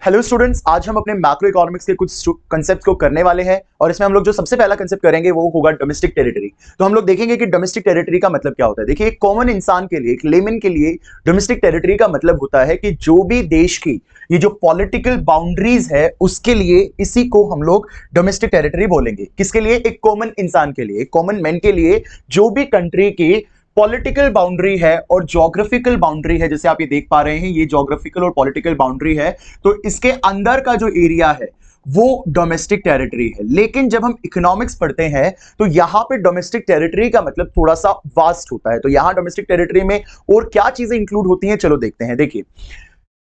Hello students, आज हम अपने मैक्रो इकोनॉमिक्स के कुछ कंसेप्ट को करने वाले हैं और इसमें हम लोग जो सबसे पहला कंसेप्ट करेंगे वो होगा डोमेस्टिक टेरिटरी। तो हम लोग देखेंगे कि डोमेस्टिक टेरिटरी का मतलब क्या होता है। देखिए, एक कॉमन इंसान के लिए, एक लेमन के लिए डोमेस्टिक टेरिटरी का मतलब होता है कि जो भी देश की ये जो पॉलिटिकल बाउंड्रीज है उसके लिए इसी को हम लोग डोमेस्टिक टेरिटरी बोलेंगे। किसके लिए? एक कॉमन इंसान के लिए, एक कॉमन मैन के लिए जो भी कंट्री की पॉलिटिकल बाउंड्री है और ज्योग्राफिकल बाउंड्री है। जैसे आप ये देख पा रहे हैं, ये ज्योग्राफिकल और पॉलिटिकल बाउंड्री है, तो इसके अंदर का जो एरिया है वो डोमेस्टिक टेरिटरी है। लेकिन जब हम इकोनॉमिक्स पढ़ते हैं तो यहां पे डोमेस्टिक टेरिटरी का मतलब थोड़ा सा वास्ट होता है। तो यहां डोमेस्टिक टेरिटरी में और क्या चीजें इंक्लूड होती हैं, चलो देखते हैं। देखिए,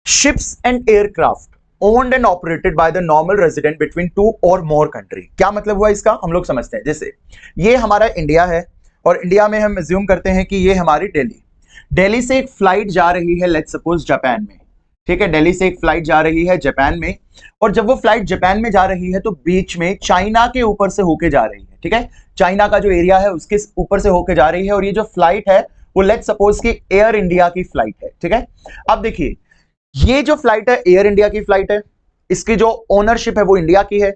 ships and aircraft owned and operated by the normal resident between two or more country। क्या मतलब हुआ इसका, हम लोग समझते हैं। जैसे ये हमारा इंडिया है और इंडिया में हम अज्यूम करते हैं कि ये हमारी दिल्ली से एक फ्लाइट जा रही है, लेट्स सपोज जापान में। ठीक है, दिल्ली से एक फ्लाइट जा रही है जापान में, और जब वो फ्लाइट जापान में जा रही है तो बीच में चाइना के ऊपर से होके जा रही है। ठीक है, चाइना का जो एरिया है उसके ऊपर से होके जा रही है, और ये जो फ्लाइट है वो लेट्स सपोज कि एयर इंडिया की फ्लाइट है। ठीक है, अब देखिए, ये जो फ्लाइट है एयर इंडिया की फ्लाइट है, इसकी जो ओनरशिप है वो इंडिया की है,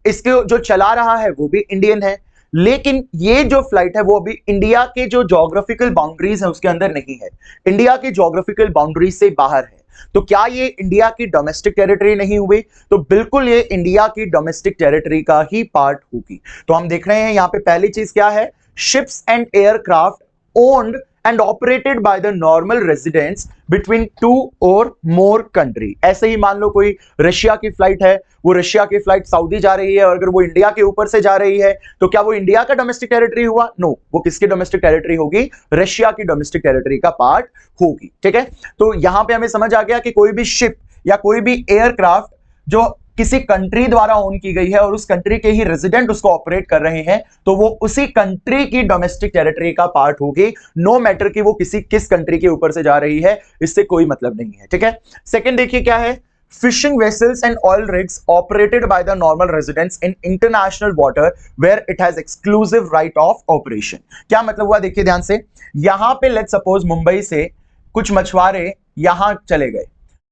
इसके जो चला रहा है वो भी इंडियन है। लेकिन ये जो फ्लाइट है वो अभी इंडिया के जो ज्योग्राफिकल बाउंड्रीज है उसके अंदर नहीं है, इंडिया की ज्योग्राफिकल बाउंड्रीज से बाहर है। तो क्या ये इंडिया की डोमेस्टिक टेरिटरी नहीं हुई? तो बिल्कुल ये इंडिया की डोमेस्टिक टेरिटरी का ही पार्ट होगी। तो हम देख रहे हैं यहां पे पहली चीज क्या है, ships and aircraft owned and operated by the normal residents between two or more country। ऐसे ही मान लो कोई रशिया की फ्लाइट है, वो रशिया की फ्लाइट सऊदी जा रही है, और अगर वो इंडिया के ऊपर से जा रही है तो क्या वो इंडिया का डोमेस्टिक टेरिटरी हुआ? नो, वो किसकी डोमेस्टिक टेरिटरी होगी? रशिया की डोमेस्टिक टेरिटरी का पार्ट होगी। ठीक है, तो यहां पे हमें समझ आ गया कि कोई भी शिप या कोई भी एयरक्राफ्ट जो किसी कंट्री द्वारा ओन की गई है और उस कंट्री के ही रेजिडेंट उसको ऑपरेट कर रहे हैं, तो वो उसी कंट्री की डोमेस्टिक टेरिटरी का पार्ट होगी। नो मैटर कि वो किस कंट्री के ऊपर से जा रही है, इससे कोई मतलब नहीं है। ठीक है, सेकंड देखिए क्या है, fishing vessels and oil rigs operated by the normal residents in international water where it has exclusive right of operation. क्या मतलब हुआ, देखिए ध्यान से। यहां पे लेट्स सपोज मुंबई से कुछ मछुआरे यहां चले गए।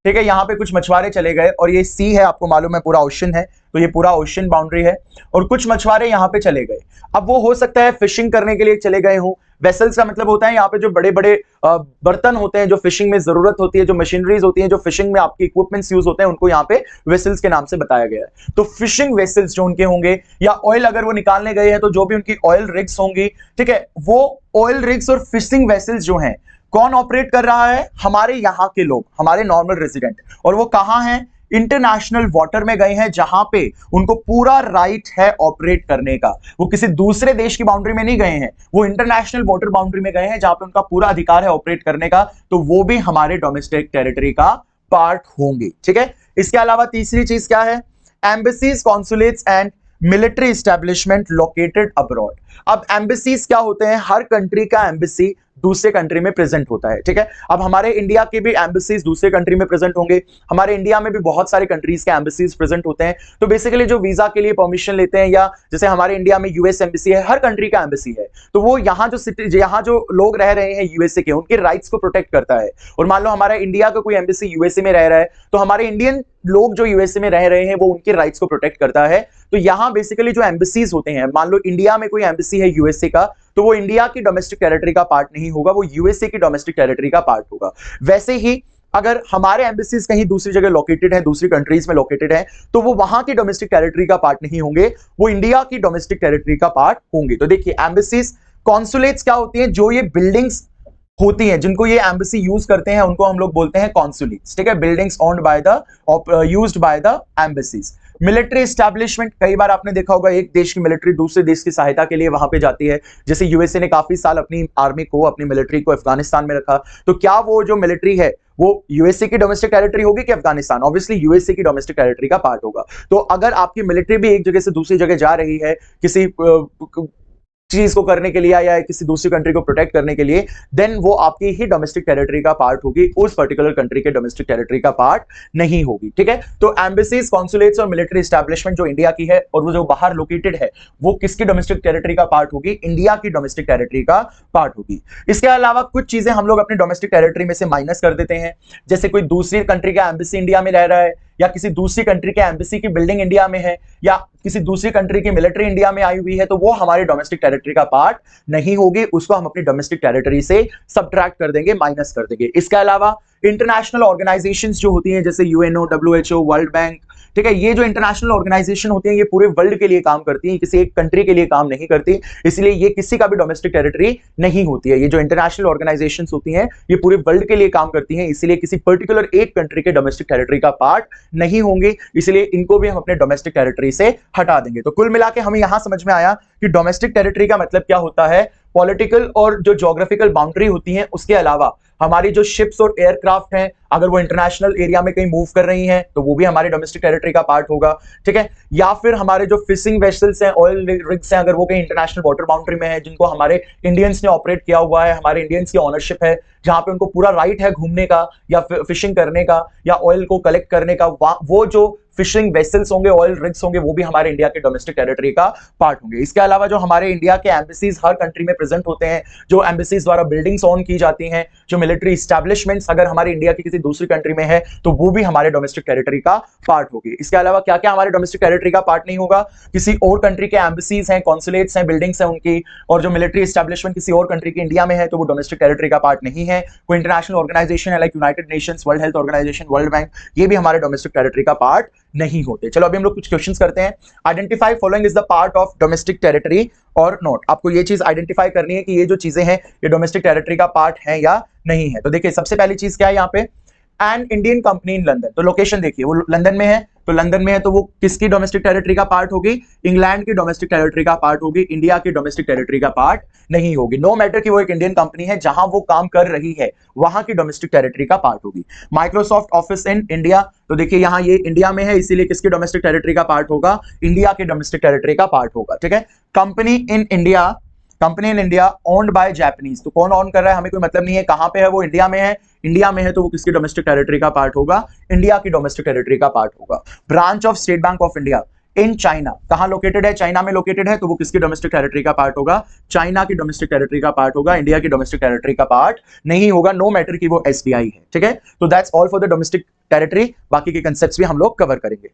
ठीक है, यहां पे कुछ मछुआरे चले गए और ये सी है, आपको मालूम है पूरा ओशन है, तो ये पूरा ओशन बाउंड्री है, और कुछ मछुआरे यहां पे चले गए। अब वो हो सकता है फिशिंग करने के लिए चले गए हों। वेसल्स का मतलब होता है यहाँ पे जो बड़े बड़े बर्तन होते हैं जो फिशिंग में जरूरत होती है, जो मशीनरीज होती हैं जो फिशिंग में आपके इक्विपमेंट्स यूज होते हैं, उनको यहाँ पे वेसल्स के नाम से बताया गया है। तो फिशिंग वेसल्स जो उनके होंगे, या ऑयल अगर वो निकालने गए हैं तो जो भी उनकी ऑयल रिग्स होंगी, ठीक है, वो ऑयल रिग्स और फिशिंग वेसल्स जो हैं कौन ऑपरेट कर रहा है? हमारे यहाँ के लोग, हमारे नॉर्मल रेजिडेंट। और वो कहां हैं? इंटरनेशनल वाटर में गए हैं, जहां पे उनको पूरा राइट है ऑपरेट करने का। वो किसी दूसरे देश की बाउंड्री में नहीं गए हैं, वो इंटरनेशनल वाटर बाउंड्री में गए हैं जहां पे उनका पूरा अधिकार है ऑपरेट करने का, तो वो भी हमारे डोमेस्टिक टेरिटरी का पार्ट होंगे। ठीक है, इसके अलावा तीसरी चीज क्या है, embassies, consulates and military establishment located abroad. अब एम्बेसीज क्या होते हैं? हर कंट्री का एम्बेसी दूसरे कंट्री में प्रेजेंट होता है। ठीक है, अब हमारे इंडिया के भी एम्बेसीज दूसरे कंट्री में प्रेजेंट होंगे, हमारे इंडिया में भी बहुत सारे कंट्रीज के एम्बेसीज प्रेजेंट होते हैं। तो बेसिकली जो वीजा के लिए परमिशन लेते हैं, या जैसे हमारे इंडिया में यूएस एम्बेसी है, हर कंट्री का एम्बेसी है, तो वो यहाँ जो लोग रह रहे हैं यूएसए के, उनके राइट्स को प्रोटेक्ट करता है। और मान लो हमारा इंडिया का कोई एम्बेसी यूएसए में रह रहा है, तो हमारे इंडियन लोग जो यूएसए में रह रहे हैं वो उनके राइट्स को प्रोटेक्ट करता है। तो यहां बेसिकली जो एम्बेसीज होते हैं, मान लो इंडिया में कोई एम्बेसी है यूएसए का, तो वो इंडिया की डोमेस्टिक टेरिटरी का पार्ट नहीं होगा, वो यूएसए की डोमेस्टिक टेरिटरी का पार्ट होगा। वैसे ही अगर हमारे एम्बेसीज कहीं दूसरी जगह लोकेटेड है, दूसरी कंट्रीज में लोकेटेड है, तो वो वहां की डोमेस्टिक टेरिटरी का पार्ट नहीं होंगे, वो इंडिया की डोमेस्टिक टेरिटरी का पार्ट होंगे। तो देखिए, एम्बेसीज, कॉन्सुलेट्स क्या होती हैं? जो ये बिल्डिंग्स होती हैं जिनको ये एम्बेसी यूज करते हैं, उनको हम लोग बोलते हैं कॉन्सुलेट्स। ठीक है, buildings owned by the used by the embassies. Military establishment, कई बार आपने देखा होगा एक देश की मिलिट्री दूसरे देश की सहायता के लिए वहां पे जाती है। जैसे यूएसए ने काफी साल अपनी आर्मी को, अपनी मिलिट्री को अफगानिस्तान में रखा, तो क्या वो जो मिलिट्री है वो यूएसए की डोमेस्टिक टेरिटरी होगी कि अफगानिस्तान? ऑब्वियसली यूएसए की डोमेस्टिक टेरिटरी का पार्ट होगा। तो अगर आपकी मिलिट्री भी एक जगह से दूसरी जगह जा रही है किसी चीज को करने के लिए या किसी दूसरी कंट्री को प्रोटेक्ट करने के लिए, देन वो आपकी ही डोमेस्टिक टेरिटरी का पार्ट होगी, उस पर्टिकुलर कंट्री के डोमेस्टिक टेरिटरी का पार्ट नहीं होगी। ठीक है, तो एम्बेसीज, कॉन्सुलेट्स और मिलिट्री एस्टैब्लिशमेंट जो इंडिया की है और वो जो बाहर लोकेटेड है, वो किसकी डोमेस्टिक टेरिटरी का पार्ट होगी? इंडिया की डोमेस्टिक टेरिटरी का पार्ट होगी। इसके अलावा कुछ चीजें हम लोग अपनी डोमेस्टिक टेरिटरी में से माइनस कर देते हैं। जैसे कोई दूसरी कंट्री का एम्बेसी इंडिया में रह रहा है, या किसी दूसरी कंट्री के एम्बेसी की बिल्डिंग इंडिया में है या किसी दूसरी कंट्री की मिलिट्री इंडिया में आई हुई है, तो वो हमारे डोमेस्टिक टेरिटरी का पार्ट नहीं होगी, उसको हम अपनी डोमेस्टिक टेरिटरी से सब्ट्रैक्ट कर देंगे, माइनस कर देंगे। इसके अलावा इंटरनेशनल ऑर्गेनाइजेशंस जो होती हैं जैसे यूएनओ, डब्ल्यूएचओ, वर्ल्ड बैंक, ठीक है, ये जो इंटरनेशनल ऑर्गेनाइजेशन होती हैं ये पूरे वर्ल्ड के लिए काम करती हैं, किसी एक कंट्री के लिए काम नहीं करती, इसलिए ये किसी का भी डोमेस्टिक टेरिटरी नहीं होती है। ये जो इंटरनेशनल ऑर्गेनाइजेशंस होती हैं ये पूरे वर्ल्ड के लिए काम करती हैं, इसलिए किसी पर्टिकुलर एक कंट्री के डोमेस्टिक टेरिटरी का पार्ट नहीं होंगे, इसलिए इनको भी हम अपने डोमेस्टिक टेरिटरी से हटा देंगे। तो कुल मिला के हमें यहां समझ में आया कि डोमेस्टिक टेरिटरी का मतलब क्या होता है। पॉलिटिकल और जो ज्योग्राफिकल बाउंड्री होती है उसके अलावा हमारी जो शिप्स और एयरक्राफ्ट हैं अगर वो इंटरनेशनल एरिया में कहीं मूव कर रही हैं तो वो भी हमारे डोमेस्टिक टेरिटरी का पार्ट होगा, ठीक है। या फिर हमारे जो फिशिंग वेसल्स हैं, ऑयल रिग्स हैं, अगर वो कहीं इंटरनेशनल वाटर बाउंड्री में है जिनको हमारे इंडियंस ने ऑपरेट किया हुआ है, हमारे इंडियंस की ऑनरशिप है, जहां पे उनको पूरा राइट है घूमने का या फिशिंग करने का या ऑयल को कलेक्ट करने का, वो जो फिशिंग वेसल्स होंगे, ऑयल रिग्स होंगे, वो भी हमारे इंडिया के डोमेस्टिक टेरिटरी का पार्ट होंगे। इसके अलावा जो हमारे इंडिया के एम्बेसीज हर कंट्री में प्रेजेंट होते हैं, जो एम्बेसीज द्वारा बिल्डिंग्स ऑन की जाती हैं, जो मिलिट्री एस्टैब्लिशमेंट्स अगर हमारे इंडिया की किसी दूसरी कंट्री में है तो वो भी हमारे डोमेस्टिक टेरिटरी का पार्ट होगी। इसके अलावा क्या क्या हमारे डोमेस्टिक टेरिटरी का पार्ट नहीं होगा, किसी और कंट्री के एम्बेसीज हैं, कॉन्सुलेट्स हैं, बिल्डिंग्स हैं उनकी, और जो मिलिट्री एस्टैब्लिशमेंट किसी और कंट्री की इंडिया में है तो वो डोमेस्टिक टेरिटरी का पार्ट नहीं है। कोई इंटरनेशनल ऑर्गेनाइजेशन है like United Nations, World Health Organization, World Bank, ये भी हमारे डोमेस्टिक टेरिटरी का पार्ट नहीं होते। चलो अभी हम लोग कुछ क्वेश्चंस करते हैं। Identify following is the part of domestic territory और नॉट। आपको ये चीज आइडेंटिफाई करनी है कि ये जो चीजें हैं ये डोमेस्टिक टेरिटरी का पार्ट है या नहीं है। तो देखिए सबसे पहली चीज क्या है यहाँ पे, an Indian company in London, तो लोकेशन देखिए वो लंदन में है, तो लंदन में है तो वो किसकी डोमेस्टिक टेरिटरी का पार्ट होगी, इंग्लैंड की डोमेस्टिक टेरिटरी का पार्ट होगी, इंडिया की डोमेस्टिक टेरिटरी का पार्ट नहीं होगी। नो मैटर कि वो एक इंडियन कंपनी है, जहां वो काम कर रही है वहां की डोमेस्टिक टेरिटरी का पार्ट होगी। माइक्रोसॉफ्ट ऑफिस इन इंडिया, तो देखिए यहां ये इंडिया में है इसीलिए किसकी डोमेस्टिक टेरिटरी का पार्ट होगा, इंडिया की डोमेस्टिक टेरिटरी का पार्ट होगा, ठीक है। Company in India owned by Japanese, तो कौन ऑन कर रहा है हमें कोई मतलब नहीं है, कहां पे है वो, इंडिया में है, इंडिया में है तो वो किसकी डोमेस्टिक टेरिटरी का पार्ट होगा, इंडिया की डोमेस्टिक टेरिटरी का पार्ट होगा। Branch of state bank of India in China, कहां लोकेटेड है, चाइना में लोकेटेड है तो वो किसकी डोमेस्टिक टेरिटरी का पार्ट होगा, चाइना की डोमेस्टिक टेरिटरी का पार्ट होगा, इंडिया की डोमेस्टिक टेरिटरी का पार्ट नहीं होगा, नो मैटर कि वो एसबीआई है, ठीक है। तो that's all for the domestic territory, बाकी के कंसेप्ट्स भी हम लोग कवर करेंगे।